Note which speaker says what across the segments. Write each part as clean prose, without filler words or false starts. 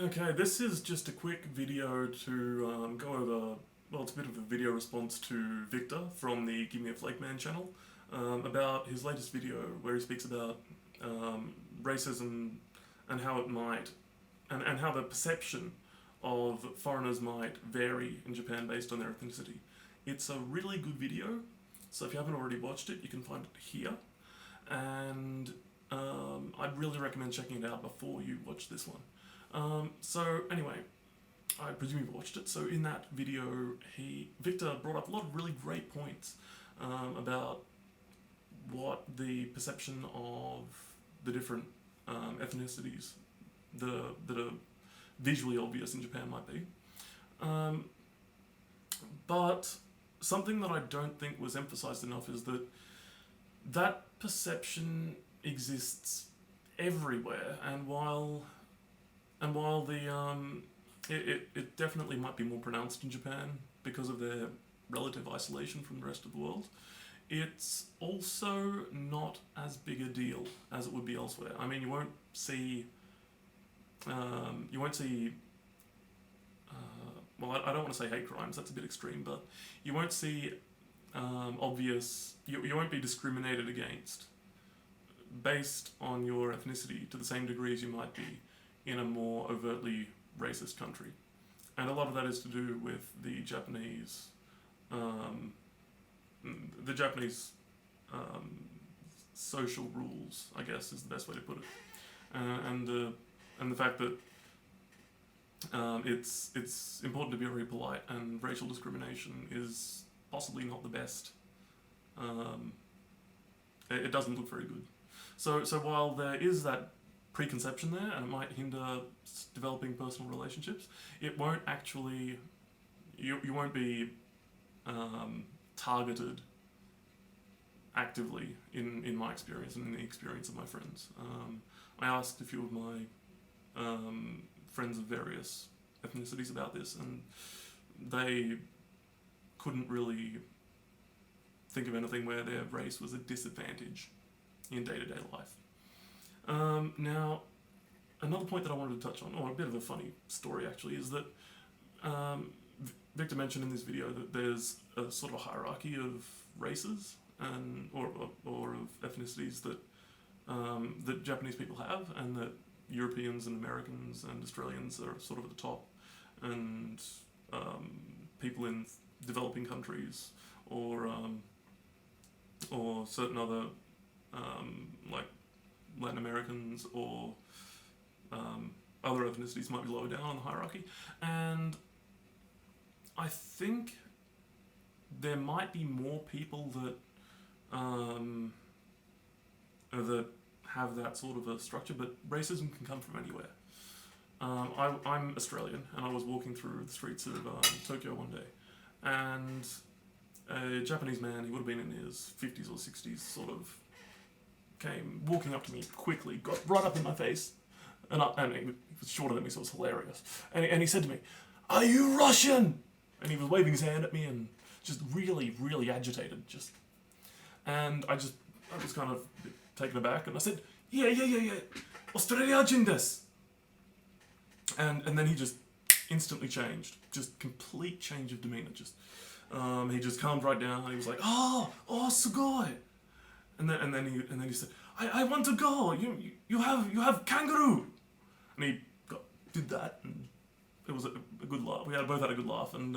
Speaker 1: Okay, this is just a quick video to go over, well, it's a bit of a video response to Victor from the Gimmeaflakeman channel about his latest video where he speaks about racism and how it might, and how the perception of foreigners might vary in Japan based on their ethnicity. It's a really good video, so if you haven't already watched it, you can find it here, and I'd really recommend checking it out before you watch this one. So anyway, I presume you've watched it. So in that video, Victor brought up a lot of really great points about what the perception of the different ethnicities that are visually obvious in Japan might be. But something that I don't think was emphasized enough is that perception exists everywhere, and while it definitely might be more pronounced in Japan because of their relative isolation from the rest of the world, it's also not as big a deal as it would be elsewhere. I mean, you won't see, well, I don't want to say hate crimes, that's a bit extreme, but you won't see obvious, you won't be discriminated against based on your ethnicity to the same degree as you might be in a more overtly racist country. And a lot of that is to do with the Japanese social rules, I guess is the best way to put it, and the fact that it's important to be very polite, and racial discrimination is possibly not the best. It doesn't look very good. So while there is that preconception there, and it might hinder developing personal relationships, it won't actually, you won't be targeted actively in my experience and in the experience of my friends. I asked a few of my friends of various ethnicities about this, and they couldn't really think of anything where their race was a disadvantage in day-to-day life. Now, another point that I wanted to touch on, or a bit of a funny story actually, is that Victor mentioned in this video that there's a sort of a hierarchy of races and or of ethnicities that Japanese people have, and that Europeans and Americans and Australians are sort of at the top, and people in developing countries or certain other like Latin Americans or other ethnicities might be lower down on the hierarchy. And I think there might be more people that that have that sort of a structure, but racism can come from anywhere. I'm Australian, and I was walking through the streets of Tokyo one day, and a Japanese man, he would have been in his 50s or 60s, sort of came walking up to me quickly, got right up in my face, and he was shorter than me, so it was hilarious. And he said to me, "Are you Russian?" And he was waving his hand at me and just really, really agitated. And I was kind of taken aback, and I said, "Yeah, Australian desu." And then he just instantly changed, just complete change of demeanor. He just calmed right down, and he was like, "Oh, sugoi." And then he said, I want to go. You have kangaroo." And he did that, and it was a good laugh. We both had a good laugh, and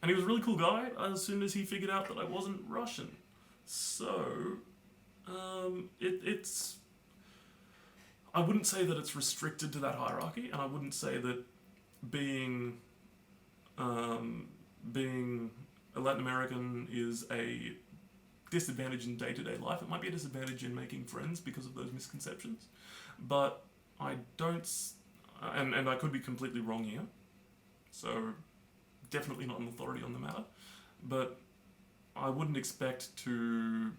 Speaker 1: he was a really cool guy as soon as he figured out that I wasn't Russian. So it's, I wouldn't say that it's restricted to that hierarchy, and I wouldn't say that being a Latin American is a disadvantage in day-to-day life. It might be a disadvantage in making friends because of those misconceptions, but I don't, and I could be completely wrong here, so definitely not an authority on the matter, but I wouldn't expect to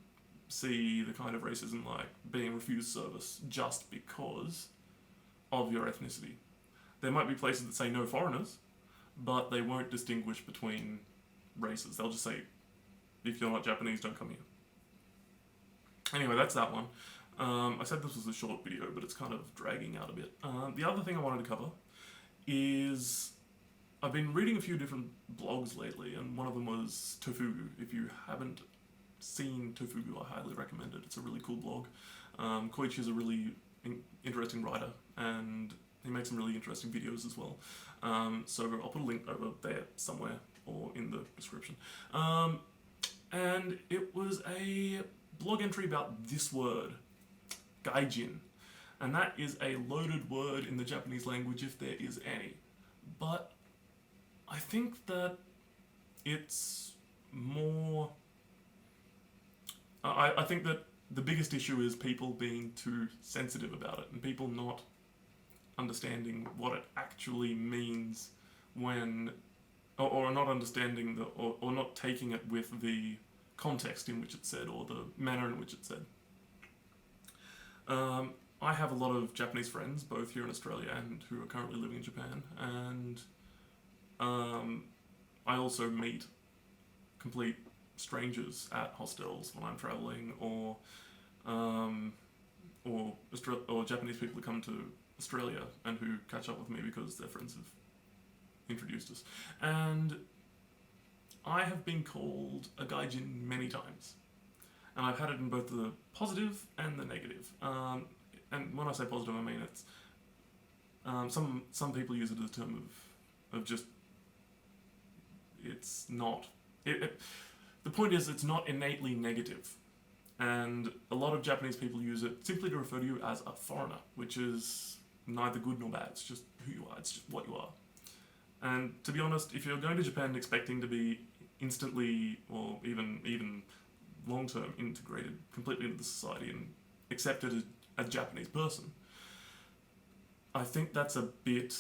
Speaker 1: see the kind of racism like being refused service just because of your ethnicity. There might be places that say no foreigners, but they won't distinguish between races. They'll just say, "If you're not Japanese, don't come here." Anyway, that's that one. I said this was a short video, but it's kind of dragging out a bit. The other thing I wanted to cover is I've been reading a few different blogs lately, and one of them was Tofugu. If you haven't seen Tofugu, I highly recommend it. It's a really cool blog. Koichi is a really interesting writer, and he makes some really interesting videos as well. So I'll put a link over there somewhere or in the description. And it was a blog entry about this word, Gaijin. And that is a loaded word in the Japanese language if there is any. But I think that it's more... I think that the biggest issue is people being too sensitive about it and people not understanding what it actually means when... Or not understanding or not taking it with the context in which it's said or the manner in which it's said. I have a lot of Japanese friends, both here in Australia and who are currently living in Japan, and I also meet complete strangers at hostels when I'm traveling, or Japanese people who come to Australia and who catch up with me because their friends have introduced us. And I have been called a gaijin many times, and I've had it in both the positive and the negative. And when I say positive, I mean it's some people use it as a term of just it's not. The point is, it's not innately negative, and a lot of Japanese people use it simply to refer to you as a foreigner, which is neither good nor bad. It's just who you are. It's just what you are. And to be honest, if you're going to Japan expecting to be instantly or even long-term integrated completely into the society and accepted as a Japanese person, I think that's a bit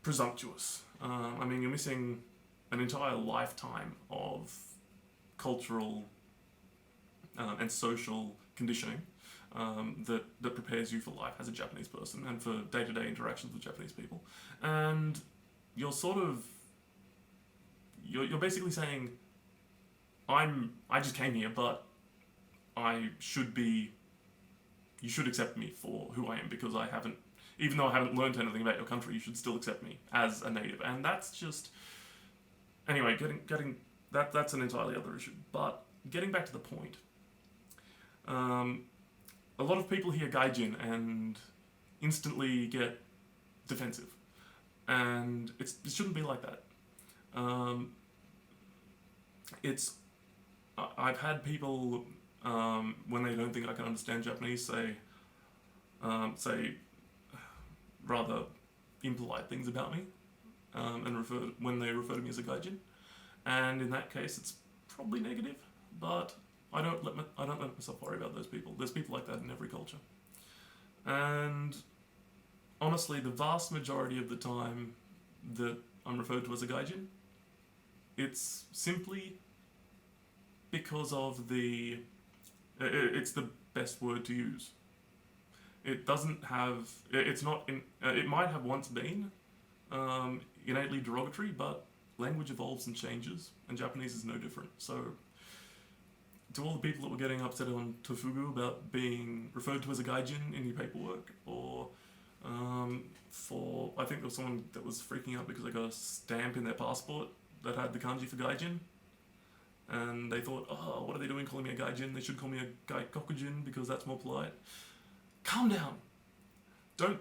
Speaker 1: presumptuous. I mean, you're missing an entire lifetime of cultural and social conditioning that prepares you for life as a Japanese person and for day-to-day interactions with Japanese people. And you're sort of you're basically saying, I just came here, but you should accept me for who I am because even though I haven't learned anything about your country, you should still accept me as a native. And that's just, anyway, that's an entirely other issue. But getting back to the point, a lot of people hear gaijin and instantly get defensive. And it shouldn't be like that. I've had people, when they don't think I can understand Japanese, say rather impolite things about me, and when they refer to me as a gaijin. And in that case, it's probably negative, but I don't let myself worry about those people. There's people like that in every culture. And honestly, the vast majority of the time that I'm referred to as a gaijin, it's simply because of it's the best word to use. It doesn't have, it's not, it might have once been innately derogatory, but language evolves and changes, and Japanese is no different. So, to all the people that were getting upset on Tofugu about being referred to as a gaijin in your paperwork, or I think there was someone that was freaking out because they got a stamp in their passport that had the kanji for gaijin, and they thought, oh, what are they doing calling me a gaijin? They should call me a gaikokujin because that's more polite. Calm down. Don't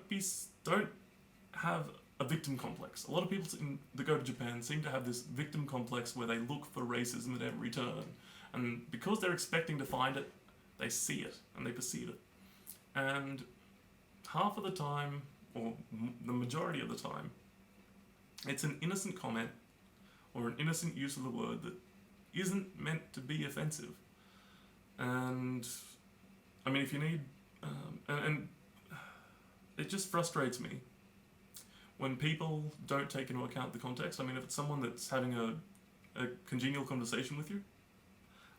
Speaker 1: have a victim complex. A lot of people that go to Japan seem to have this victim complex where they look for racism at every turn, and because they're expecting to find it, they see it and they perceive it. And half of the time, or the majority of the time, it's an innocent comment or an innocent use of the word that isn't meant to be offensive. And I mean, if you need, and it just frustrates me when people don't take into account the context. I mean, if it's someone that's having a congenial conversation with you,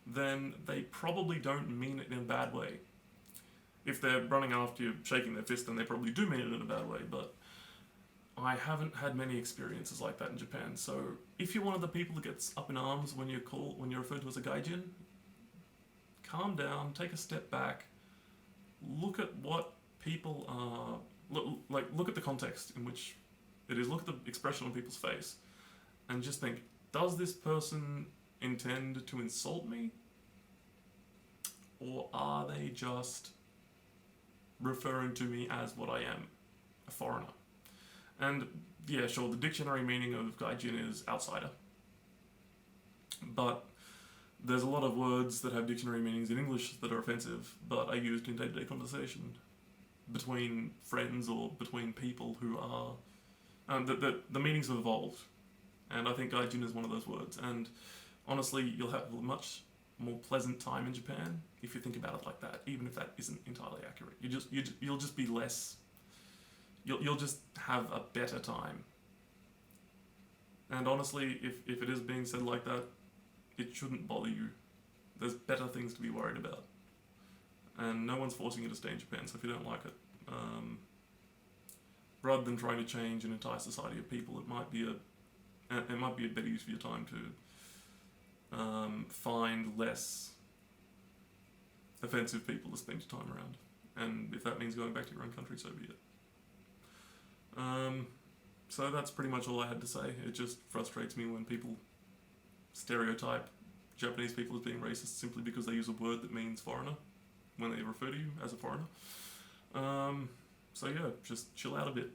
Speaker 1: then they probably don't mean it in a bad way. If they're running after you, shaking their fist, then they probably do mean it in a bad way, but I haven't had many experiences like that in Japan. So if you're one of the people that gets up in arms when you're referred to as a gaijin, calm down, take a step back, look at what people are, look at the context in which It is look at the expression on people's face and just think, does this person intend to insult me? Or are they just referring to me as what I am, a foreigner? And yeah, sure, the dictionary meaning of Gaijin is outsider. But there's a lot of words that have dictionary meanings in English that are offensive, but are used in day-to-day conversation between friends or between people who are... the meanings have evolved. And I think Gaijin is one of those words. And honestly, you'll have a much more pleasant time in Japan if you think about it like that, even if that isn't entirely accurate. You'll just be less... You'll just have a better time. And honestly, if it is being said like that, it shouldn't bother you. There's better things to be worried about. And no one's forcing you to stay in Japan, so if you don't like it, rather than trying to change an entire society of people, it might be a better use of your time to find less offensive people to spend your time around. And if that means going back to your own country, so be it. So that's pretty much all I had to say. It just frustrates me when people stereotype Japanese people as being racist simply because they use a word that means foreigner when they refer to you as a foreigner. So yeah, just chill out a bit.